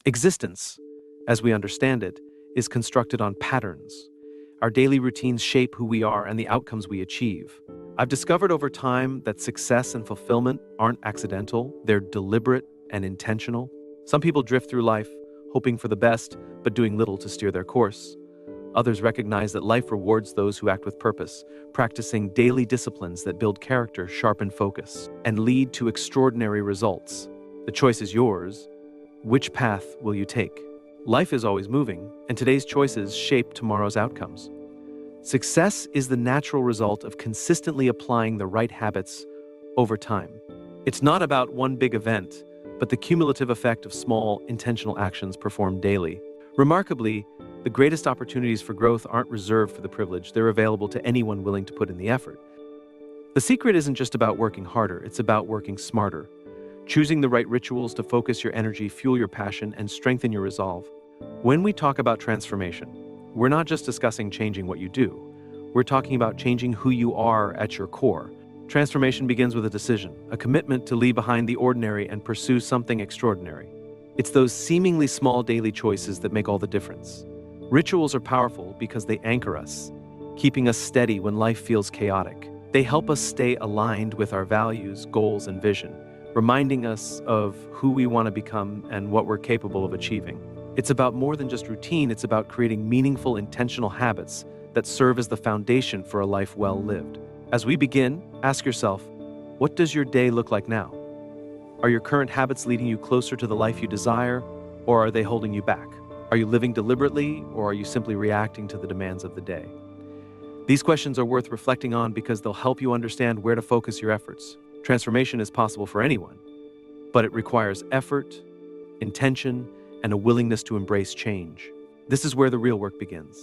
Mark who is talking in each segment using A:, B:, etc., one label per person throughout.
A: Existence, as we understand it, is constructed on patterns. Our daily routines shape who we are and the outcomes we achieve. I've discovered over time that success and fulfillment aren't accidental, they're deliberate and intentional. Some people drift through life, hoping for the best, but doing little to steer their course. Others recognize that life rewards those who act with purpose, practicing daily disciplines that build character, sharpen focus, and lead to extraordinary results. The choice is yours. Which path will you take? Life is always moving, and today's choices shape tomorrow's outcomes. Success is the natural result of consistently applying the right habits over time. It's not about one big event, but the cumulative effect of small, intentional actions performed daily. Remarkably, the greatest opportunities for growth aren't reserved for the privileged. They're available to anyone willing to put in the effort. The secret isn't just about working harder, it's about working smarter. Choosing the right rituals to focus your energy, fuel your passion, and strengthen your resolve. When we talk about transformation, we're not just discussing changing what you do. We're talking about changing who you are at your core. Transformation begins with a decision, a commitment to leave behind the ordinary and pursue something extraordinary. It's those seemingly small daily choices that make all the difference. Rituals are powerful because they anchor us, keeping us steady when life feels chaotic. They help us stay aligned with our values, goals, and vision, reminding us of who we want to become and what we're capable of achieving. It's about more than just routine, it's about creating meaningful, intentional habits that serve as the foundation for a life well lived. As we begin, ask yourself, what does your day look like now? Are your current habits leading you closer to the life you desire, or are they holding you back? Are you living deliberately, or are you simply reacting to the demands of the day? These questions are worth reflecting on because they'll help you understand where to focus your efforts. Transformation is possible for anyone, but it requires effort, intention, and a willingness to embrace change. This is where the real work begins.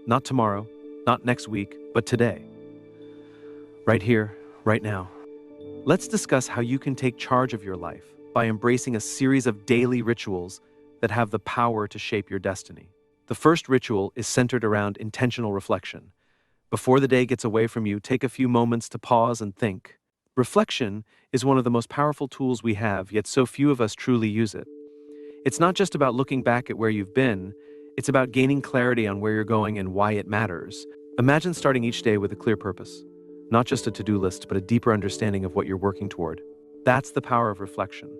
A: Not tomorrow, not next week, but today. Right here, right now. Let's discuss how you can take charge of your life by embracing a series of daily rituals that have the power to shape your destiny. The first ritual is centered around intentional reflection. Before the day gets away from you, take a few moments to pause and think. Reflection is one of the most powerful tools we have, yet so few of us truly use it. It's not just about looking back at where you've been, it's about gaining clarity on where you're going and why it matters. Imagine starting each day with a clear purpose, not just a to-do list, but a deeper understanding of what you're working toward. That's the power of reflection.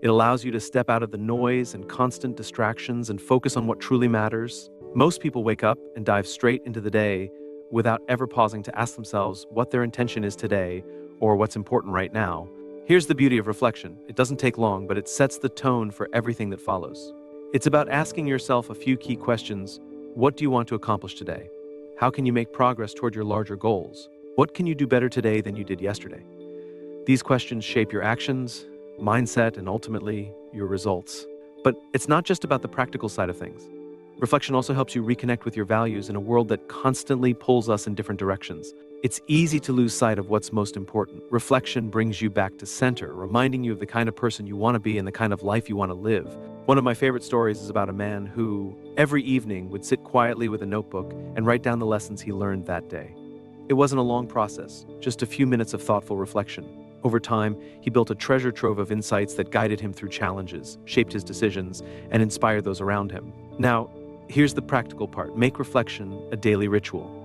A: It allows you to step out of the noise and constant distractions and focus on what truly matters. Most people wake up and dive straight into the day without ever pausing to ask themselves what their intention is today or what's important right now. Here's the beauty of reflection. It doesn't take long, but it sets the tone for everything that follows. It's about asking yourself a few key questions. What do you want to accomplish today? How can you make progress toward your larger goals? What can you do better today than you did yesterday? These questions shape your actions, mindset, and ultimately, your results. But it's not just about the practical side of things. Reflection also helps you reconnect with your values in a world that constantly pulls us in different directions. It's easy to lose sight of what's most important. Reflection brings you back to center, reminding you of the kind of person you want to be and the kind of life you want to live. One of my favorite stories is about a man who, every evening, would sit quietly with a notebook and write down the lessons he learned that day. It wasn't a long process, just a few minutes of thoughtful reflection. Over time, he built a treasure trove of insights that guided him through challenges, shaped his decisions, and inspired those around him. Now, here's the practical part. Make reflection a daily ritual.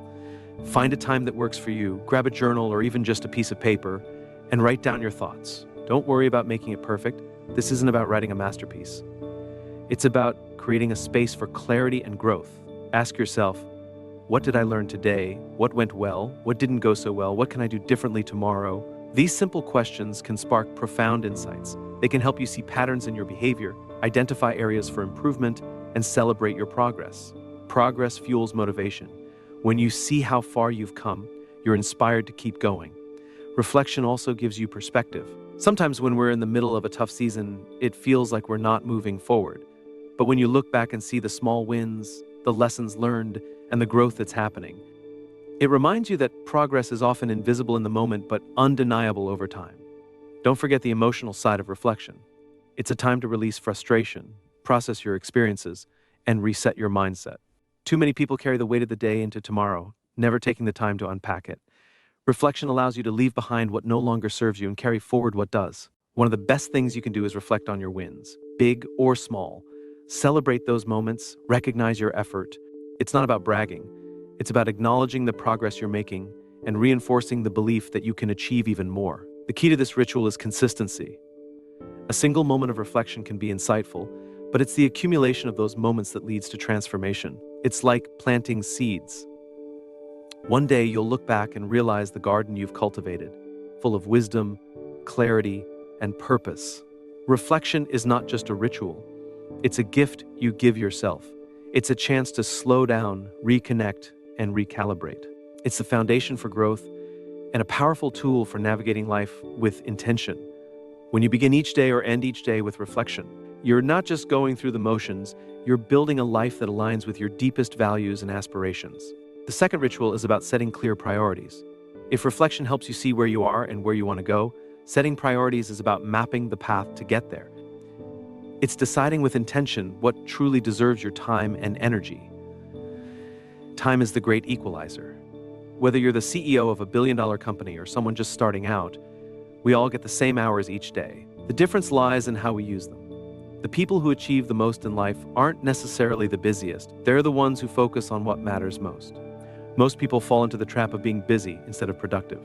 A: Find a time that works for you, grab a journal or even just a piece of paper, and write down your thoughts. Don't worry about making it perfect. This isn't about writing a masterpiece. It's about creating a space for clarity and growth. Ask yourself, what did I learn today? What went well? What didn't go so well? What can I do differently tomorrow? These simple questions can spark profound insights. They can help you see patterns in your behavior, identify areas for improvement, and celebrate your progress. Progress fuels motivation. When you see how far you've come, you're inspired to keep going. Reflection also gives you perspective. Sometimes when we're in the middle of a tough season, it feels like we're not moving forward. But when you look back and see the small wins, the lessons learned, and the growth that's happening, it reminds you that progress is often invisible in the moment but undeniable over time. Don't forget the emotional side of reflection. It's a time to release frustration, process your experiences, and reset your mindset. Too many people carry the weight of the day into tomorrow, never taking the time to unpack it. Reflection allows you to leave behind what no longer serves you and carry forward what does. One of the best things you can do is reflect on your wins, big or small. Celebrate those moments, recognize your effort. It's not about bragging. It's about acknowledging the progress you're making and reinforcing the belief that you can achieve even more. The key to this ritual is consistency. A single moment of reflection can be insightful, but it's the accumulation of those moments that leads to transformation. It's like planting seeds. One day you'll look back and realize the garden you've cultivated, full of wisdom, clarity, and purpose. Reflection is not just a ritual. It's a gift you give yourself. It's a chance to slow down, reconnect, and recalibrate. It's the foundation for growth and a powerful tool for navigating life with intention. When you begin each day or end each day with reflection, you're not just going through the motions, you're building a life that aligns with your deepest values and aspirations. The second ritual is about setting clear priorities. If reflection helps you see where you are and where you want to go, setting priorities is about mapping the path to get there. It's deciding with intention what truly deserves your time and energy. Time is the great equalizer. Whether you're the CEO of a billion-dollar company or someone just starting out, we all get the same hours each day. The difference lies in how we use them. The people who achieve the most in life aren't necessarily the busiest. They're the ones who focus on what matters most. Most people fall into the trap of being busy instead of productive.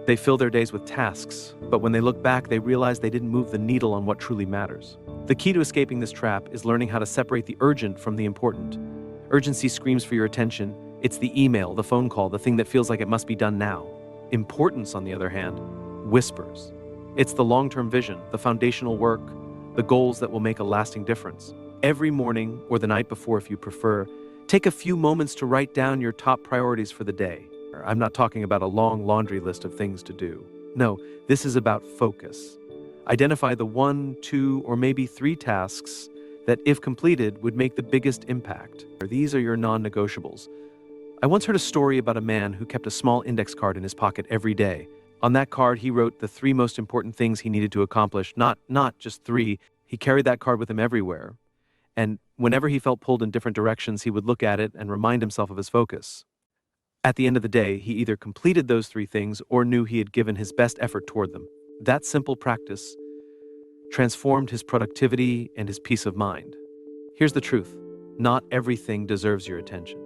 A: They fill their days with tasks, but when they look back, they realize they didn't move the needle on what truly matters. The key to escaping this trap is learning how to separate the urgent from the important. Urgency screams for your attention. It's the email, the phone call, the thing that feels like it must be done now. Importance, on the other hand, whispers. It's the long-term vision, the foundational work, the goals that will make a lasting difference. Every morning, or the night before if you prefer, take a few moments to write down your top priorities for the day. I'm not talking about a long laundry list of things to do. No, this is about focus. Identify the 1, 2, or maybe 3 tasks that, if completed, would make the biggest impact. These are your non-negotiables. I once heard a story about a man who kept a small index card in his pocket every day. On that card, he wrote the 3 most important things he needed to accomplish, not just 3. He carried that card with him everywhere. And whenever he felt pulled in different directions, he would look at it and remind himself of his focus. At the end of the day, he either completed those 3 things or knew he had given his best effort toward them. That simple practice transformed his productivity and his peace of mind. Here's the truth. Not everything deserves your attention.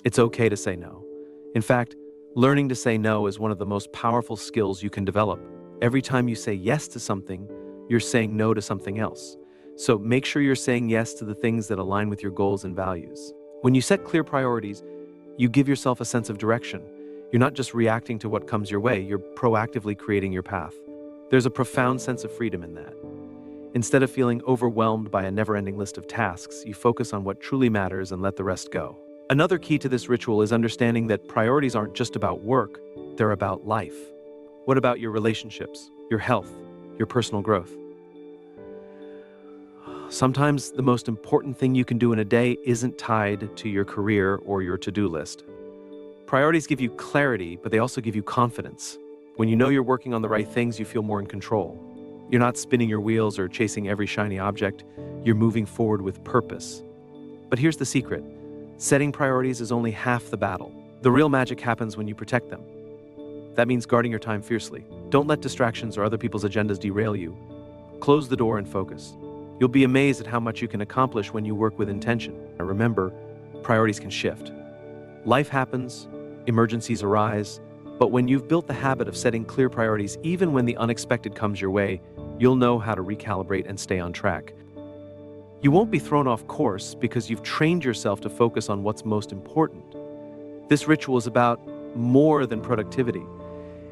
A: It's okay to say no. In fact, learning to say no is one of the most powerful skills you can develop. Every time you say yes to something, you're saying no to something else. So make sure you're saying yes to the things that align with your goals and values. When you set clear priorities, you give yourself a sense of direction. You're not just reacting to what comes your way, you're proactively creating your path. There's a profound sense of freedom in that. Instead of feeling overwhelmed by a never-ending list of tasks, you focus on what truly matters and let the rest go. Another key to this ritual is understanding that priorities aren't just about work, they're about life. What about your relationships, your health, your personal growth? Sometimes the most important thing you can do in a day isn't tied to your career or your to-do list. Priorities give you clarity, but they also give you confidence. When you know you're working on the right things, you feel more in control. You're not spinning your wheels or chasing every shiny object. You're moving forward with purpose. But here's the secret. Setting priorities is only half the battle. The real magic happens when you protect them. That means guarding your time fiercely. Don't let distractions or other people's agendas derail you. Close the door and focus. You'll be amazed at how much you can accomplish when you work with intention. And remember, priorities can shift. Life happens, emergencies arise, but when you've built the habit of setting clear priorities, even when the unexpected comes your way, you'll know how to recalibrate and stay on track. You won't be thrown off course because you've trained yourself to focus on what's most important. This ritual is about more than productivity.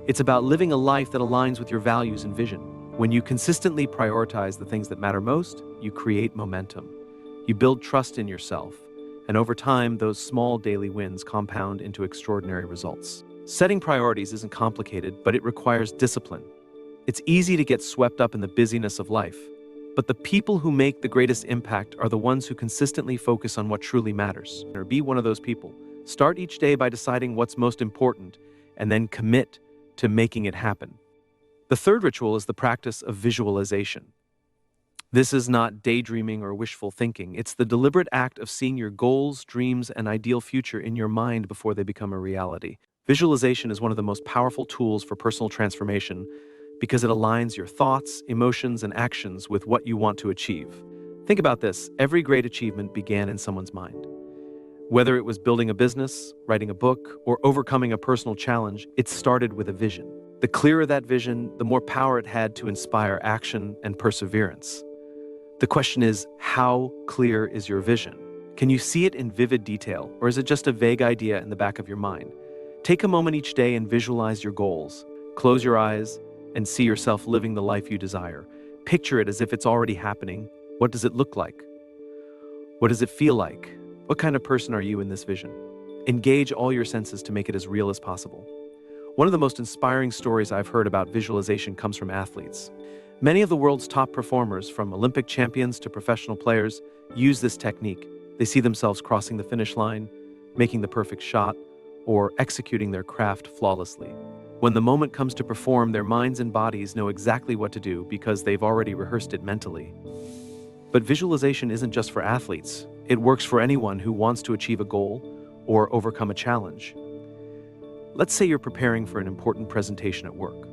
A: It's about living a life that aligns with your values and vision. When you consistently prioritize the things that matter most, you create momentum. You build trust in yourself, and over time, those small daily wins compound into extraordinary results. Setting priorities isn't complicated, but it requires discipline. It's easy to get swept up in the busyness of life. But the people who make the greatest impact are the ones who consistently focus on what truly matters. Or be one of those people. Start each day by deciding what's most important, and then commit to making it happen. The third ritual is the practice of visualization. This is not daydreaming or wishful thinking. It's the deliberate act of seeing your goals, dreams, and ideal future in your mind before they become a reality. Visualization is one of the most powerful tools for personal transformation because it aligns your thoughts, emotions, and actions with what you want to achieve. Think about this. Every great achievement began in someone's mind. Whether it was building a business, writing a book, or overcoming a personal challenge, it started with a vision. The clearer that vision, the more power it had to inspire action and perseverance. The question is, how clear is your vision? Can you see it in vivid detail, or is it just a vague idea in the back of your mind? Take a moment each day and visualize your goals. Close your eyes and see yourself living the life you desire. Picture it as if it's already happening. What does it look like? What does it feel like? What kind of person are you in this vision? Engage all your senses to make it as real as possible. One of the most inspiring stories I've heard about visualization comes from athletes. Many of the world's top performers, from Olympic champions to professional players, use this technique. They see themselves crossing the finish line, making the perfect shot, or executing their craft flawlessly. When the moment comes to perform, their minds and bodies know exactly what to do because they've already rehearsed it mentally. But visualization isn't just for athletes. It works for anyone who wants to achieve a goal or overcome a challenge. Let's say you're preparing for an important presentation at work.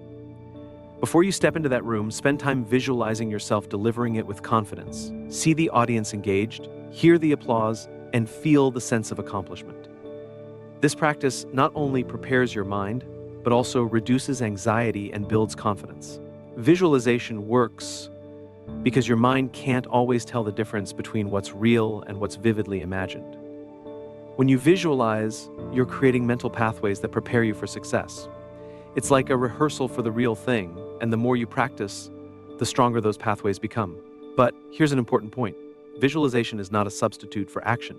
A: Before you step into that room, spend time visualizing yourself delivering it with confidence. See the audience engaged, hear the applause, and feel the sense of accomplishment. This practice not only prepares your mind, but also reduces anxiety and builds confidence. Visualization works because your mind can't always tell the difference between what's real and what's vividly imagined. When you visualize, you're creating mental pathways that prepare you for success. It's like a rehearsal for the real thing, and the more you practice, the stronger those pathways become. But here's an important point. Visualization is not a substitute for action.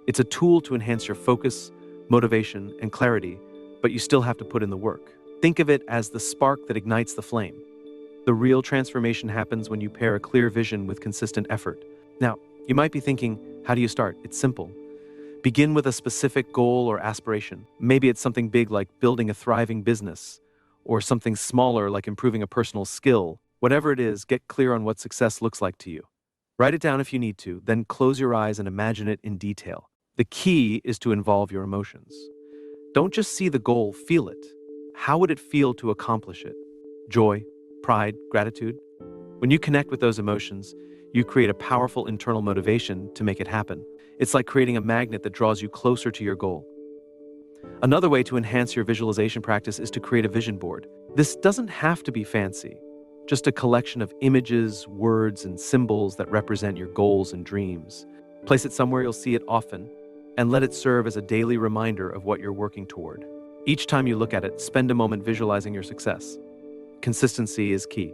A: It's a tool to enhance your focus, motivation, and clarity, but you still have to put in the work. Think of it as the spark that ignites the flame. The real transformation happens when you pair a clear vision with consistent effort. Now, you might be thinking, how do you start? It's simple. Begin with a specific goal or aspiration. Maybe it's something big like building a thriving business, or something smaller like improving a personal skill. Whatever it is, get clear on what success looks like to you. Write it down if you need to, then close your eyes and imagine it in detail. The key is to involve your emotions. Don't just see the goal, feel it. How would it feel to accomplish it? Joy, pride, gratitude? When you connect with those emotions, you create a powerful internal motivation to make it happen. It's like creating a magnet that draws you closer to your goal. Another way to enhance your visualization practice is to create a vision board. This doesn't have to be fancy, just a collection of images, words, and symbols that represent your goals and dreams. Place it somewhere you'll see it often, and let it serve as a daily reminder of what you're working toward. Each time you look at it, spend a moment visualizing your success. Consistency is key.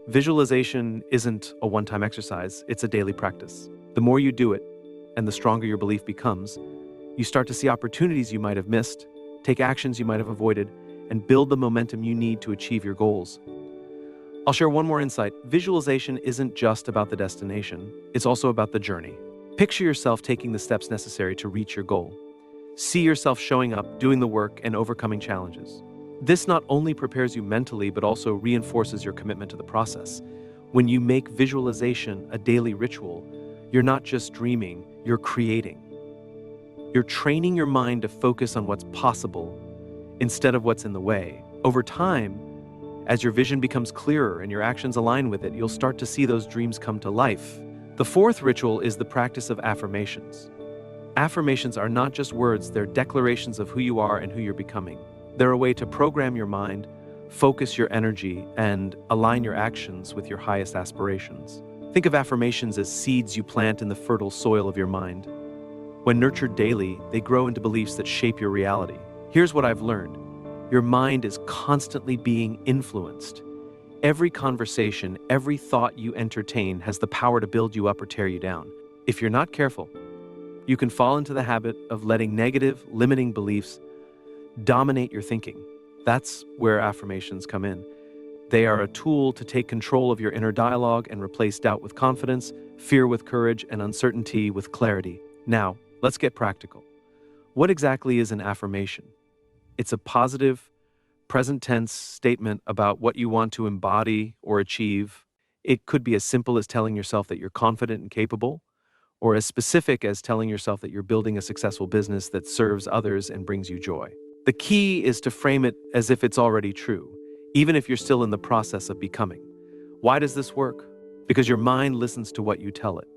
A: Visualization isn't a one-time exercise, it's a daily practice. The more you do it, and the stronger your belief becomes, you start to see opportunities you might have missed, take actions you might have avoided, and build the momentum you need to achieve your goals. I'll share one more insight. Visualization isn't just about the destination, it's also about the journey. Picture yourself taking the steps necessary to reach your goal. See yourself showing up, doing the work, and overcoming challenges. This not only prepares you mentally, but also reinforces your commitment to the process. When you make visualization a daily ritual, you're not just dreaming, you're creating. You're training your mind to focus on what's possible instead of what's in the way. Over time, as your vision becomes clearer and your actions align with it, you'll start to see those dreams come to life. The fourth ritual is the practice of affirmations. Affirmations are not just words, they're declarations of who you are and who you're becoming. They're a way to program your mind, focus your energy, and align your actions with your highest aspirations. Think of affirmations as seeds you plant in the fertile soil of your mind. When nurtured daily, they grow into beliefs that shape your reality. Here's what I've learned. Your mind is constantly being influenced. Every conversation, every thought you entertain has the power to build you up or tear you down. If you're not careful, you can fall into the habit of letting negative, limiting beliefs dominate your thinking. That's where affirmations come in. They are a tool to take control of your inner dialogue and replace doubt with confidence, fear with courage, and uncertainty with clarity. Now, let's get practical. What exactly is an affirmation? It's a positive, present tense statement about what you want to embody or achieve. It could be as simple as telling yourself that you're confident and capable, or as specific as telling yourself that you're building a successful business that serves others and brings you joy. The key is to frame it as if it's already true, even if you're still in the process of becoming. Why does this work? Because your mind listens to what you tell it.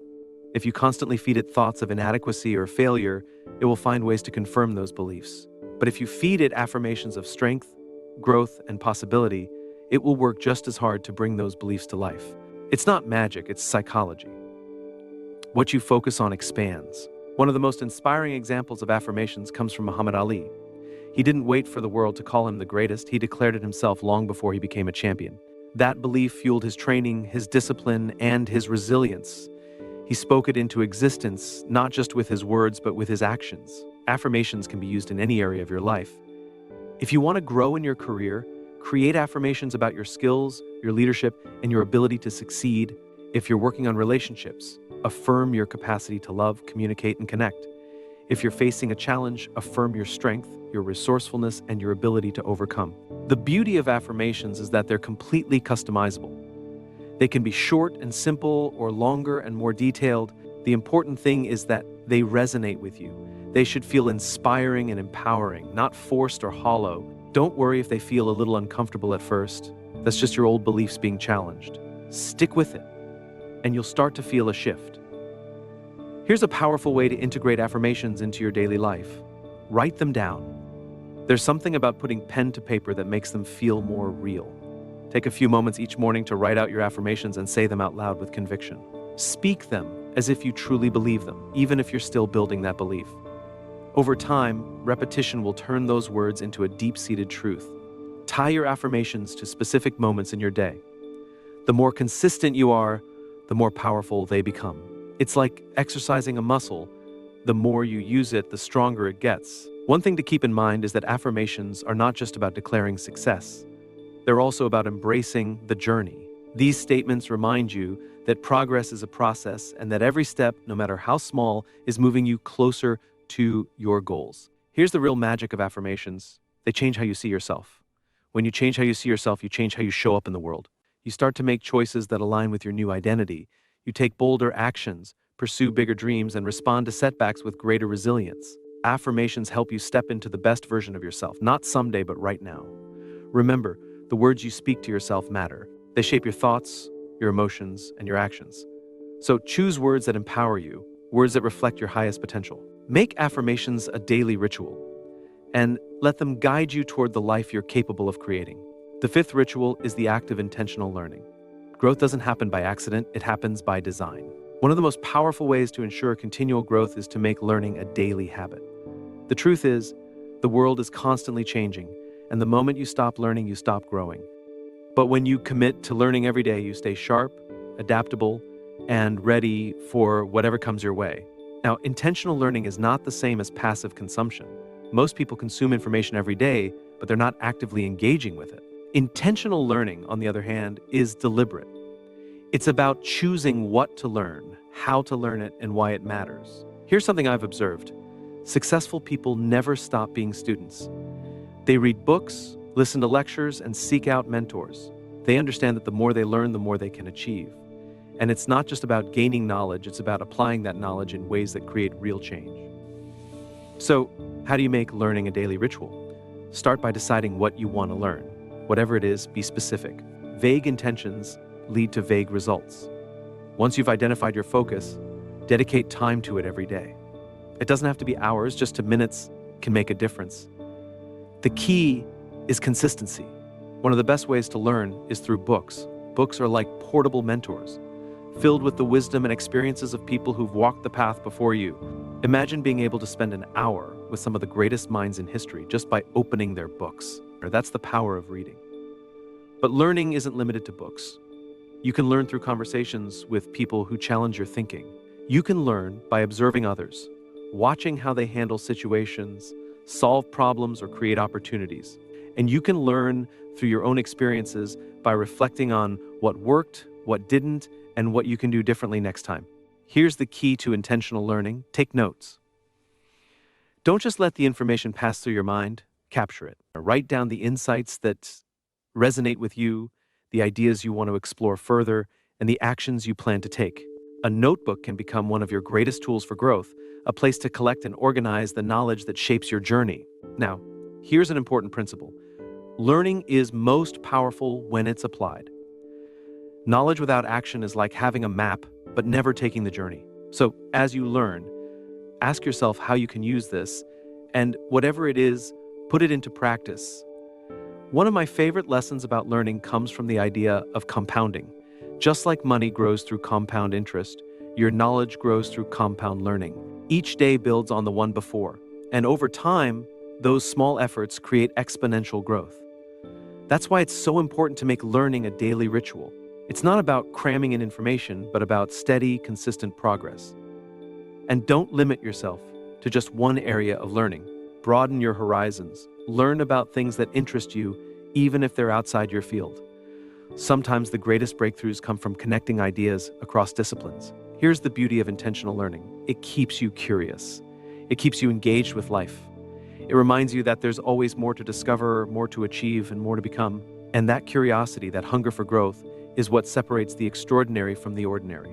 A: If you constantly feed it thoughts of inadequacy or failure, it will find ways to confirm those beliefs. But if you feed it affirmations of strength, growth, and possibility, it will work just as hard to bring those beliefs to life. It's not magic, it's psychology. What you focus on expands. One of the most inspiring examples of affirmations comes from Muhammad Ali. He didn't wait for the world to call him the greatest, he declared it himself long before he became a champion. That belief fueled his training, his discipline, and his resilience. He spoke it into existence, not just with his words, but with his actions. Affirmations can be used in any area of your life. If you want to grow in your career, create affirmations about your skills, your leadership, and your ability to succeed. If you're working on relationships, affirm your capacity to love, communicate, and connect. If you're facing a challenge, affirm your strength, your resourcefulness, and your ability to overcome. The beauty of affirmations is that they're completely customizable. They can be short and simple or longer and more detailed. The important thing is that they resonate with you. They should feel inspiring and empowering, not forced or hollow. Don't worry if they feel a little uncomfortable at first. That's just your old beliefs being challenged. Stick with it, and you'll start to feel a shift. Here's a powerful way to integrate affirmations into your daily life. Write them down. There's something about putting pen to paper that makes them feel more real. Take a few moments each morning to write out your affirmations and say them out loud with conviction. Speak them as if you truly believe them, even if you're still building that belief. Over time, repetition will turn those words into a deep-seated truth. Tie your affirmations to specific moments in your day. The more consistent you are, the more powerful they become. It's like exercising a muscle. The more you use it, the stronger it gets. One thing to keep in mind is that affirmations are not just about declaring success. They're also about embracing the journey. These statements remind you that progress is a process and that every step, no matter how small, is moving you closer to your goals. Here's the real magic of affirmations. They change how you see yourself. When you change how you see yourself, you change how you show up in the world. You start to make choices that align with your new identity. You take bolder actions, pursue bigger dreams, and respond to setbacks with greater resilience. Affirmations help you step into the best version of yourself, not someday, but right now. Remember, the words you speak to yourself matter. They shape your thoughts, your emotions, and your actions. So choose words that empower you, words that reflect your highest potential. Make affirmations a daily ritual, and let them guide you toward the life you're capable of creating. The fifth ritual is the act of intentional learning. Growth doesn't happen by accident, it happens by design. One of the most powerful ways to ensure continual growth is to make learning a daily habit. The truth is, the world is constantly changing, and the moment you stop learning, you stop growing. But when you commit to learning every day, you stay sharp, adaptable, and ready for whatever comes your way. Now, intentional learning is not the same as passive consumption. Most people consume information every day, but they're not actively engaging with it. Intentional learning, on the other hand, is deliberate. It's about choosing what to learn, how to learn it, and why it matters. Here's something I've observed. Successful people never stop being students. They read books, listen to lectures, and seek out mentors. They understand that the more they learn, the more they can achieve. And it's not just about gaining knowledge, it's about applying that knowledge in ways that create real change. So, how do you make learning a daily ritual? Start by deciding what you want to learn. Whatever it is, be specific. Vague intentions lead to vague results. Once you've identified your focus, dedicate time to it every day. It doesn't have to be hours, just minutes can make a difference. The key is consistency. One of the best ways to learn is through books. Books are like portable mentors, filled with the wisdom and experiences of people who've walked the path before you. Imagine being able to spend an hour with some of the greatest minds in history just by opening their books. That's the power of reading. But learning isn't limited to books. You can learn through conversations with people who challenge your thinking. You can learn by observing others, watching how they handle situations, solve problems, or create opportunities. And you can learn through your own experiences by reflecting on what worked, what didn't, and what you can do differently next time. Here's the key to intentional learning. Take notes. Don't just let the information pass through your mind, capture it. Write down the insights that resonate with you, the ideas you want to explore further, and the actions you plan to take. A notebook can become one of your greatest tools for growth, a place to collect and organize the knowledge that shapes your journey. Now, here's an important principle. Learning is most powerful when it's applied. Knowledge without action is like having a map, but never taking the journey. So, as you learn, ask yourself how you can use this, and whatever it is, put it into practice. One of my favorite lessons about learning comes from the idea of compounding. Just like money grows through compound interest, your knowledge grows through compound learning. Each day builds on the one before, and over time, those small efforts create exponential growth. That's why it's so important to make learning a daily ritual. It's not about cramming in information, but about steady, consistent progress. And don't limit yourself to just one area of learning. Broaden your horizons. Learn about things that interest you, even if they're outside your field. Sometimes the greatest breakthroughs come from connecting ideas across disciplines. Here's the beauty of intentional learning. It keeps you curious. It keeps you engaged with life. It reminds you that there's always more to discover, more to achieve, and more to become. And that curiosity, that hunger for growth, is what separates the extraordinary from the ordinary.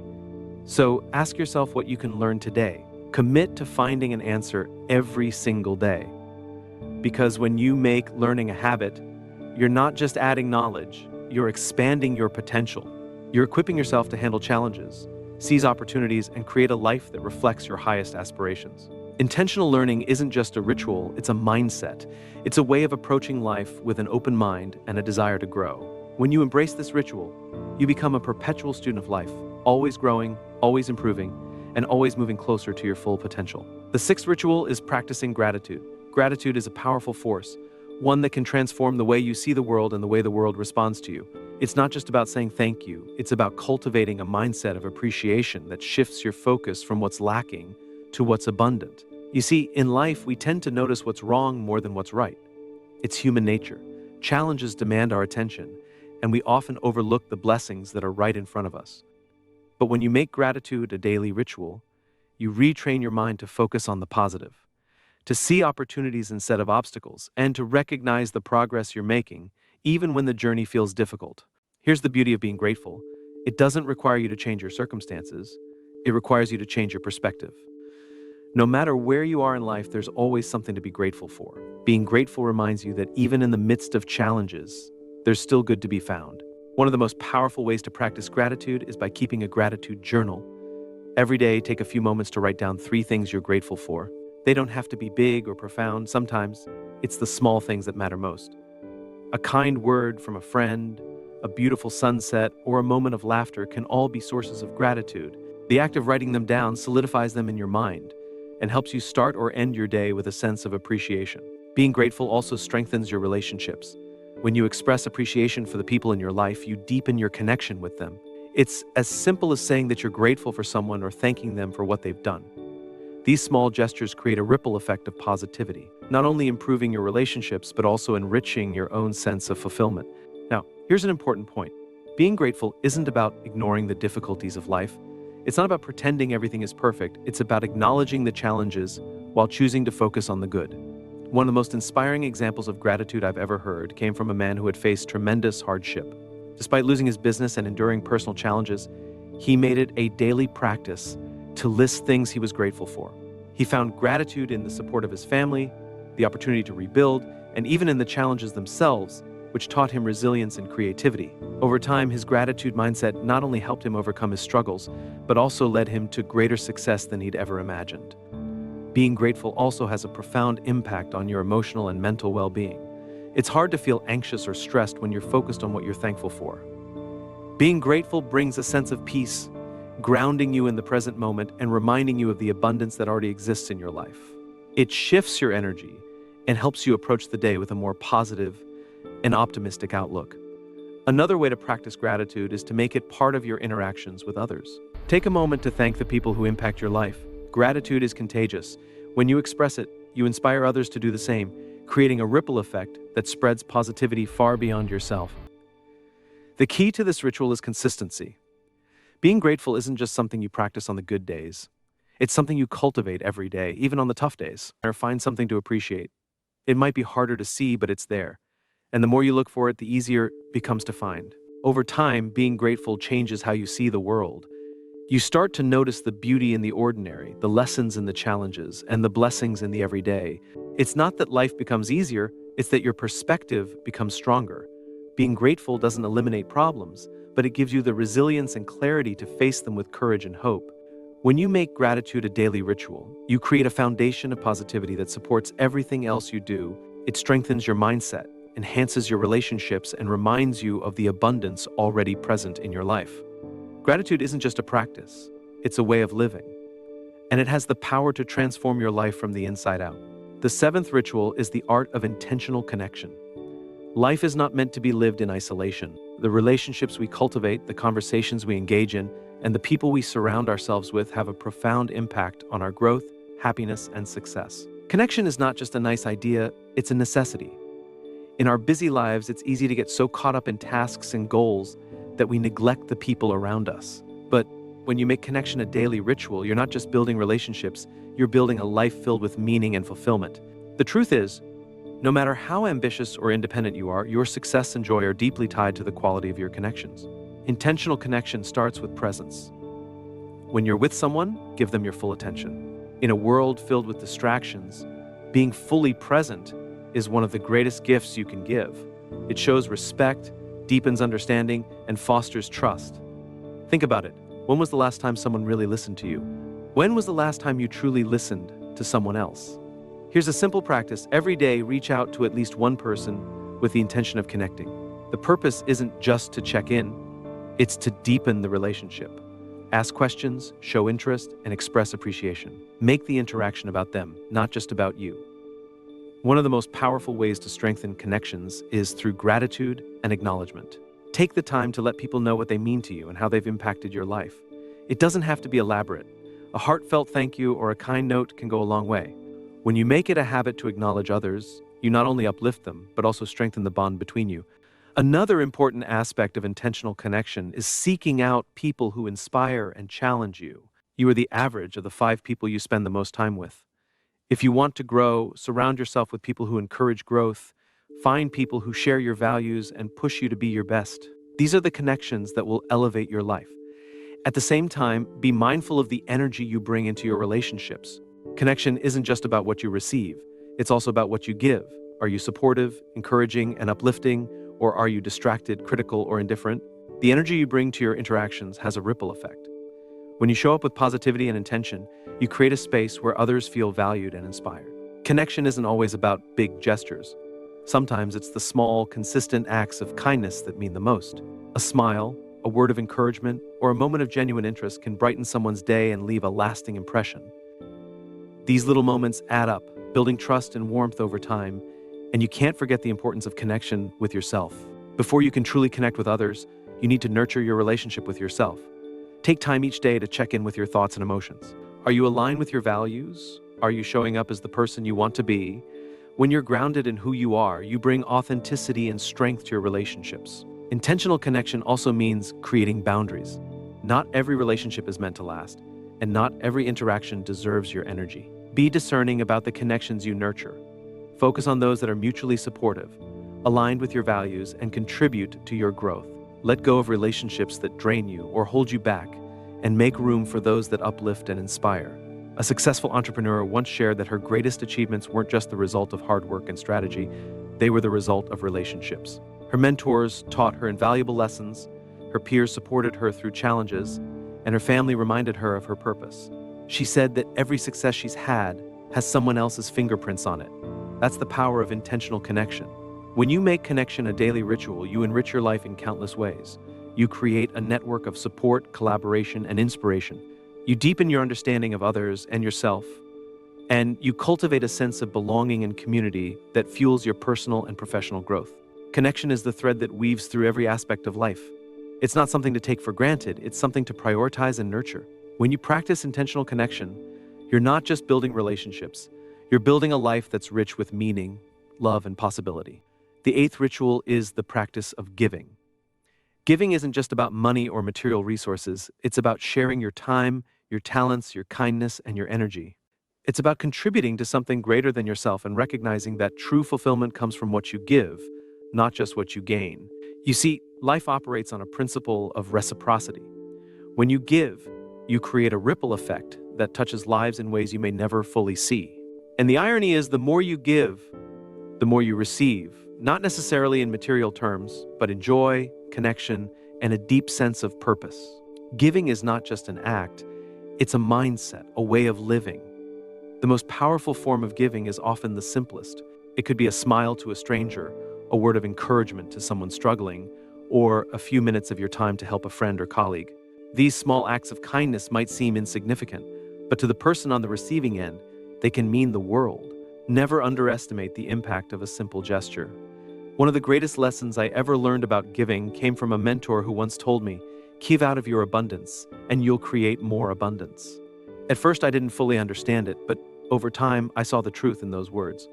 A: So ask yourself what you can learn today. Commit to finding an answer every single day. Because when you make learning a habit, you're not just adding knowledge, you're expanding your potential. You're equipping yourself to handle challenges, seize opportunities, and create a life that reflects your highest aspirations. Intentional learning isn't just a ritual, it's a mindset. It's a way of approaching life with an open mind and a desire to grow. When you embrace this ritual, you become a perpetual student of life, always growing, always improving, and always moving closer to your full potential. The sixth ritual is practicing gratitude. Gratitude is a powerful force, one that can transform the way you see the world and the way the world responds to you. It's not just about saying thank you, it's about cultivating a mindset of appreciation that shifts your focus from what's lacking to what's abundant. You see, in life, we tend to notice what's wrong more than what's right. It's human nature. Challenges demand our attention, and we often overlook the blessings that are right in front of us. But when you make gratitude a daily ritual, you retrain your mind to focus on the positive, to see opportunities instead of obstacles, and to recognize the progress you're making, even when the journey feels difficult. Here's the beauty of being grateful. It doesn't require you to change your circumstances. It requires you to change your perspective. No matter where you are in life, there's always something to be grateful for. Being grateful reminds you that even in the midst of challenges, there's still good to be found. One of the most powerful ways to practice gratitude is by keeping a gratitude journal. Every day, take a few moments to write down 3 things you're grateful for. They don't have to be big or profound. Sometimes it's the small things that matter most. A kind word from a friend, a beautiful sunset, or a moment of laughter can all be sources of gratitude. The act of writing them down solidifies them in your mind and helps you start or end your day with a sense of appreciation. Being grateful also strengthens your relationships. When you express appreciation for the people in your life, you deepen your connection with them. It's as simple as saying that you're grateful for someone or thanking them for what they've done. These small gestures create a ripple effect of positivity, not only improving your relationships, but also enriching your own sense of fulfillment. Now, here's an important point. Being grateful isn't about ignoring the difficulties of life. It's not about pretending everything is perfect. It's about acknowledging the challenges while choosing to focus on the good. One of the most inspiring examples of gratitude I've ever heard came from a man who had faced tremendous hardship. Despite losing his business and enduring personal challenges, he made it a daily practice to list things he was grateful for. He found gratitude in the support of his family, the opportunity to rebuild, and even in the challenges themselves, which taught him resilience and creativity. Over time, his gratitude mindset not only helped him overcome his struggles, but also led him to greater success than he'd ever imagined. Being grateful also has a profound impact on your emotional and mental well-being. It's hard to feel anxious or stressed when you're focused on what you're thankful for. Being grateful brings a sense of peace, grounding you in the present moment and reminding you of the abundance that already exists in your life. It shifts your energy and helps you approach the day with a more positive and optimistic outlook. Another way to practice gratitude is to make it part of your interactions with others. Take a moment to thank the people who impact your life. Gratitude is contagious. When you express it, you inspire others to do the same, creating a ripple effect that spreads positivity far beyond yourself. The key to this ritual is consistency. Being grateful isn't just something you practice on the good days. It's something you cultivate every day, even on the tough days. Or find something to appreciate. It might be harder to see, but it's there. And the more you look for it, the easier it becomes to find. Over time, being grateful changes how you see the world. You start to notice the beauty in the ordinary, the lessons in the challenges, and the blessings in the everyday. It's not that life becomes easier, it's that your perspective becomes stronger. Being grateful doesn't eliminate problems, but it gives you the resilience and clarity to face them with courage and hope. When you make gratitude a daily ritual, you create a foundation of positivity that supports everything else you do. It strengthens your mindset, enhances your relationships, and reminds you of the abundance already present in your life. Gratitude isn't just a practice, it's a way of living, and it has the power to transform your life from the inside out. The seventh ritual is the art of intentional connection. Life is not meant to be lived in isolation. The relationships we cultivate, the conversations we engage in, and the people we surround ourselves with have a profound impact on our growth, happiness, and success. Connection is not just a nice idea, it's a necessity. In our busy lives, it's easy to get so caught up in tasks and goals that we neglect the people around us. But when you make connection a daily ritual, you're not just building relationships, you're building a life filled with meaning and fulfillment. The truth is, no matter how ambitious or independent you are, your success and joy are deeply tied to the quality of your connections. Intentional connection starts with presence. When you're with someone, give them your full attention. In a world filled with distractions, being fully present is one of the greatest gifts you can give. It shows respect, deepens understanding, and fosters trust. Think about it. When was the last time someone really listened to you? When was the last time you truly listened to someone else? Here's a simple practice. Every day, reach out to at least one person with the intention of connecting. The purpose isn't just to check in, it's to deepen the relationship. Ask questions, show interest, and express appreciation. Make the interaction about them, not just about you. One of the most powerful ways to strengthen connections is through gratitude and acknowledgement. Take the time to let people know what they mean to you and how they've impacted your life. It doesn't have to be elaborate. A heartfelt thank you or a kind note can go a long way. When you make it a habit to acknowledge others, you not only uplift them, but also strengthen the bond between you. Another important aspect of intentional connection is seeking out people who inspire and challenge you. You are the average of the 5 people you spend the most time with. If you want to grow, surround yourself with people who encourage growth, find people who share your values and push you to be your best. These are the connections that will elevate your life. At the same time, be mindful of the energy you bring into your relationships. Connection isn't just about what you receive, it's also about what you give. Are you supportive, encouraging, and uplifting, or are you distracted, critical, or indifferent? The energy you bring to your interactions has a ripple effect. When you show up with positivity and intention, you create a space where others feel valued and inspired. Connection isn't always about big gestures. Sometimes it's the small, consistent acts of kindness that mean the most. A smile, a word of encouragement, or a moment of genuine interest can brighten someone's day and leave a lasting impression. These little moments add up, building trust and warmth over time, and you can't forget the importance of connection with yourself. Before you can truly connect with others, you need to nurture your relationship with yourself. Take time each day to check in with your thoughts and emotions. Are you aligned with your values? Are you showing up as the person you want to be? When you're grounded in who you are, you bring authenticity and strength to your relationships. Intentional connection also means creating boundaries. Not every relationship is meant to last, and not every interaction deserves your energy. Be discerning about the connections you nurture. Focus on those that are mutually supportive, aligned with your values, and contribute to your growth. Let go of relationships that drain you or hold you back, and make room for those that uplift and inspire. A successful entrepreneur once shared that her greatest achievements weren't just the result of hard work and strategy, they were the result of relationships. Her mentors taught her invaluable lessons, her peers supported her through challenges, and her family reminded her of her purpose. She said that every success she's had has someone else's fingerprints on it. That's the power of intentional connection. When you make connection a daily ritual, you enrich your life in countless ways. You create a network of support, collaboration, and inspiration. You deepen your understanding of others and yourself, and you cultivate a sense of belonging and community that fuels your personal and professional growth. Connection is the thread that weaves through every aspect of life. It's not something to take for granted, it's something to prioritize and nurture. When you practice intentional connection, you're not just building relationships, you're building a life that's rich with meaning, love, and possibility. The eighth ritual is the practice of giving. Giving isn't just about money or material resources, it's about sharing your time, your talents, your kindness, and your energy. It's about contributing to something greater than yourself and recognizing that true fulfillment comes from what you give, not just what you gain. You see, life operates on a principle of reciprocity. When you give, you create a ripple effect that touches lives in ways you may never fully see. And the irony is, the more you give, the more you receive, not necessarily in material terms, but in joy, connection, and a deep sense of purpose. Giving is not just an act, It's a mindset, a way of living. The most powerful form of giving is often the simplest. It could be a smile to a stranger, a word of encouragement to someone struggling, or a few minutes of your time to help a friend or colleague. These small acts of kindness might seem insignificant, but to the person on the receiving end, they can mean the world. Never underestimate the impact of a simple gesture. One of the greatest lessons I ever learned about giving came from a mentor who once told me, "Give out of your abundance, and you'll create more abundance." At first, I didn't fully understand it, but over time, I saw the truth in those words.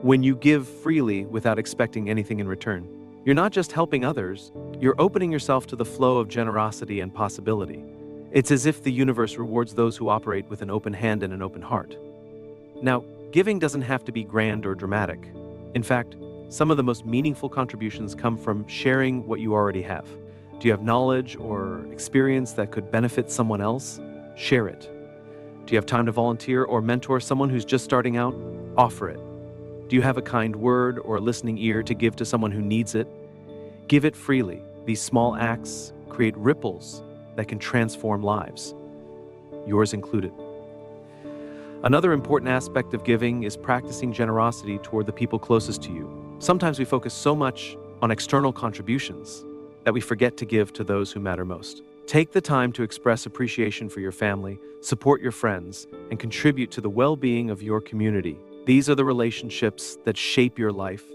A: When you give freely without expecting anything in return, you're not just helping others, you're opening yourself to the flow of generosity and possibility. It's as if the universe rewards those who operate with an open hand and an open heart. Now, giving doesn't have to be grand or dramatic. In fact, some of the most meaningful contributions come from sharing what you already have. Do you have knowledge or experience that could benefit someone else? Share it. Do you have time to volunteer or mentor someone who's just starting out? Offer it. Do you have a kind word or a listening ear to give to someone who needs it? Give it freely. These small acts create ripples that can transform lives, yours included. Another important aspect of giving is practicing generosity toward the people closest to you. Sometimes we focus so much on external contributions that we forget to give to those who matter most. Take the time to express appreciation for your family, support your friends, and contribute to the well-being of your community. These are the relationships that shape your life,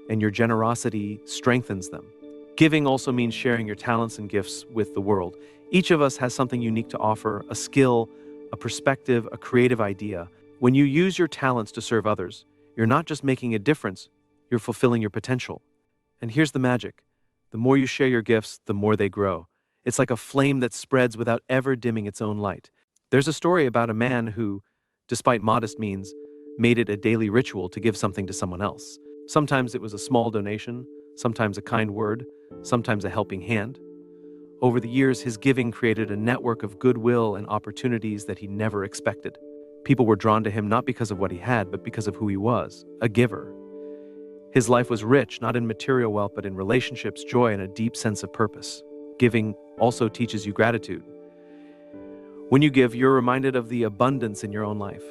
A: and your generosity strengthens them. Giving also means sharing your talents and gifts with the world. Each of us has something unique to offer, a skill, a perspective, a creative idea. When you use your talents to serve others, you're not just making a difference, you're fulfilling your potential. And here's the magic. The more you share your gifts, the more they grow. It's like a flame that spreads without ever dimming its own light. There's a story about a man who, despite modest means, made it a daily ritual to give something to someone else. Sometimes it was a small donation, sometimes a kind word, sometimes a helping hand. Over the years, his giving created a network of goodwill and opportunities that he never expected. People were drawn to him not because of what he had, but because of who he was, a giver. His life was rich, not in material wealth, but in relationships, joy, and a deep sense of purpose. Giving also teaches you gratitude. When you give, you're reminded of the abundance in your own life.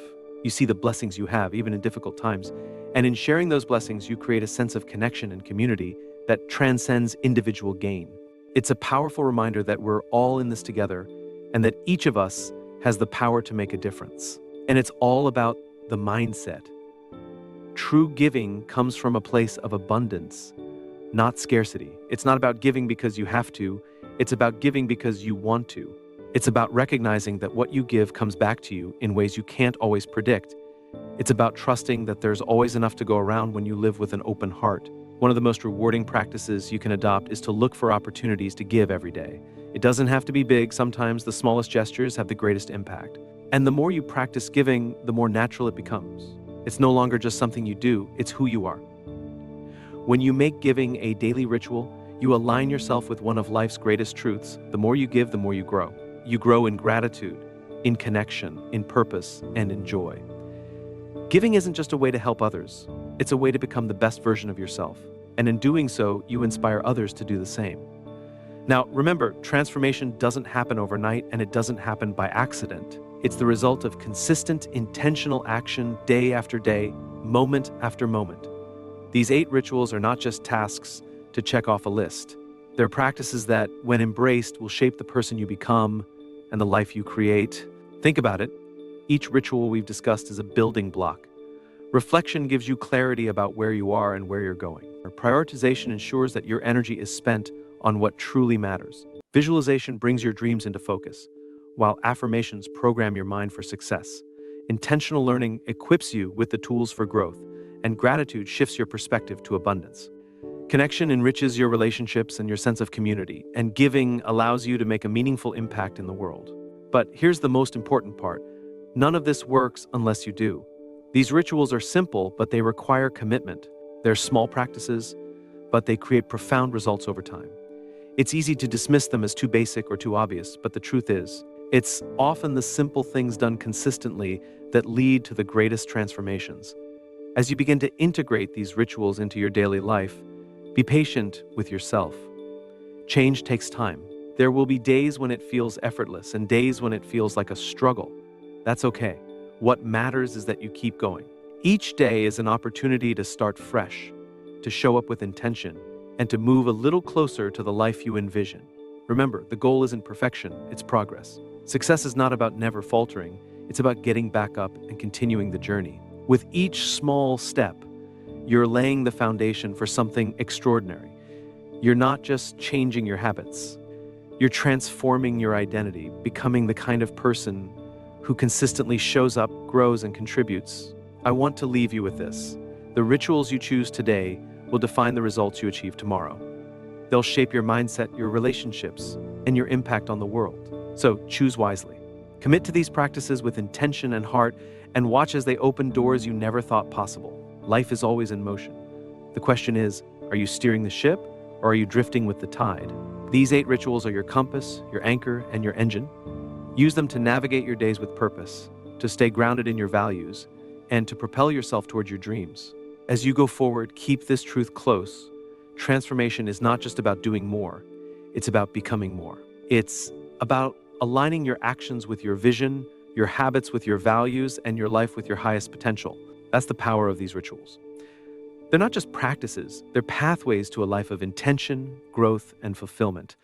A: You see the blessings you have, even in difficult times. And in sharing those blessings, you create a sense of connection and community that transcends individual gain. It's a powerful reminder that we're all in this together and that each of us has the power to make a difference. And it's all about the mindset. True giving comes from a place of abundance, not scarcity. It's not about giving because you have to. It's about giving because you want to. It's about recognizing that what you give comes back to you in ways you can't always predict. It's about trusting that there's always enough to go around when you live with an open heart. One of the most rewarding practices you can adopt is to look for opportunities to give every day. It doesn't have to be big. Sometimes the smallest gestures have the greatest impact. And the more you practice giving, the more natural it becomes. It's no longer just something you do, it's who you are. When you make giving a daily ritual, you align yourself with one of life's greatest truths. The more you give, the more you grow. You grow in gratitude, in connection, in purpose, and in joy. Giving isn't just a way to help others. It's a way to become the best version of yourself. And in doing so, you inspire others to do the same. Now, remember, transformation doesn't happen overnight, and it doesn't happen by accident. It's the result of consistent, intentional action day after day, moment after moment. These 8 rituals are not just tasks to check off a list. They're practices that, when embraced, will shape the person you become and the life you create. Think about it. Each ritual we've discussed is a building block. Reflection gives you clarity about where you are and where you're going. Prioritization ensures that your energy is spent on what truly matters. Visualization brings your dreams into focus, while affirmations program your mind for success. Intentional learning equips you with the tools for growth, and gratitude shifts your perspective to abundance. Connection enriches your relationships and your sense of community, and giving allows you to make a meaningful impact in the world. But here's the most important part. None of this works unless you do. These rituals are simple, but they require commitment. They're small practices, but they create profound results over time. It's easy to dismiss them as too basic or too obvious, but the truth is, it's often the simple things done consistently that lead to the greatest transformations. As you begin to integrate these rituals into your daily life, be patient with yourself. Change takes time. There will be days when it feels effortless and days when it feels like a struggle. That's okay. What matters is that you keep going. Each day is an opportunity to start fresh, to show up with intention, and to move a little closer to the life you envision. Remember, the goal isn't perfection, it's progress. Success is not about never faltering, it's about getting back up and continuing the journey. With each small step, you're laying the foundation for something extraordinary. You're not just changing your habits, you're transforming your identity, becoming the kind of person who consistently shows up, grows, and contributes. I want to leave you with this. The rituals you choose today will define the results you achieve tomorrow. They'll shape your mindset, your relationships, and your impact on the world. So choose wisely. Commit to these practices with intention and heart, and watch as they open doors you never thought possible. Life is always in motion. The question is, are you steering the ship, or are you drifting with the tide? These 8 rituals are your compass, your anchor, and your engine. Use them to navigate your days with purpose, to stay grounded in your values, and to propel yourself towards your dreams. As you go forward, keep this truth close. Transformation is not just about doing more, it's about becoming more. It's about aligning your actions with your vision, your habits with your values, and your life with your highest potential. That's the power of these rituals. They're not just practices, they're pathways to a life of intention, growth, and fulfillment.